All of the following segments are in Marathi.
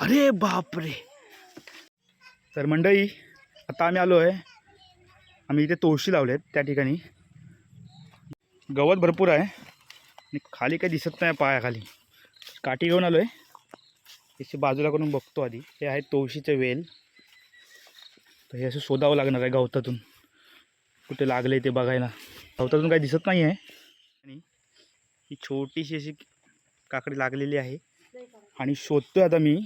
अरे बापरे. तर मंडळी आता आम्ही आलो आहे, आम्ही इथे तुळशी लावलेत त्या ठिकाणी. गवत भरपूर आहे आणि खाली काही दिसत नाही, पायाखाली काठी घेऊन आलो आहे. त्याची बाजूला करून बघतो आधी. हे आहे तुळशीचे वेल. तर हे असं शोधावं लागणार आहे गवतातून, कुठे लागले ते बघायला. गवतातून काही दिसत नाही आहे. आणि ही छोटीशी अशी काकडी लागलेली आहे आणि शोधतोय आता मी.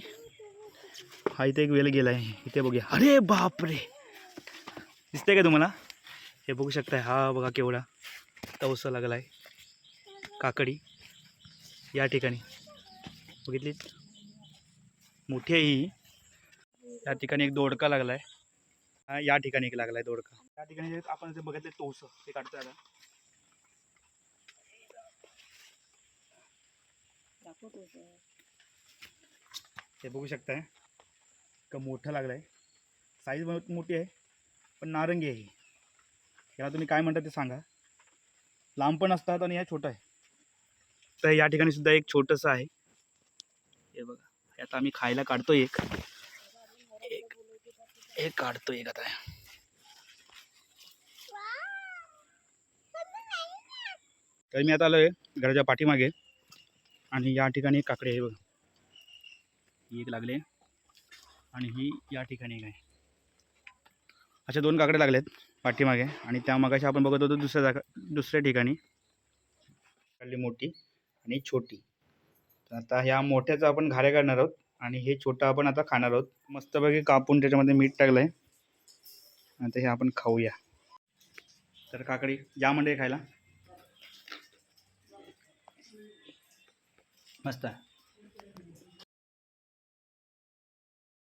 हा इथे एक वेल गेला आहे, इथे बघूया. अरे बापरे, दिसतंय का तुम्हाला? हे बघू शकताय, हा बघा केवढा तवसा लागला आहे काकडी या ठिकाणी. बघितली, मोठी आहे ही. या ठिकाणी एक दोडका लागला आहे, हा या ठिकाणी एक लागला आहे दोडका. या ठिकाणी आपण जे बघितले तवस ते काढतोय आता. हे बघू शकताय का मोठं लागलं आहे. साईज मोठी आहे पण नारंगी आहे. याला तुम्ही काय म्हणता ते सांगा. लांब पण असतात आणि हा छोटा आहे. तर या ठिकाणी सुद्धा एक छोटंसं आहे. हे बघा, हे आता आम्ही खायला काढतो एक काढतो एक आता. तर मी आता आलो आहे घराच्या पाठीमागे आणि या ठिकाणी एक काकडी आहे बघा. ही एक लागले आणि ही या ठिकाणी एक आहे. अशा दोन काकडे लागलेत पाठीमागे. आणि त्या मगाशी आपण बघत होतो दुसऱ्या ठिकाणी काढली मोठी आणि छोटी. तर आता ह्या मोठ्याचा आपण घाऱ्या काढणार आहोत आणि हे छोटं आपण आता खाणार आहोत. मस्तपैकी कापून त्याच्यामध्ये मीठ टाकलं आहे. आता हे आपण खाऊया. तर काकडी या म्हणजे खायला मस्त आहे.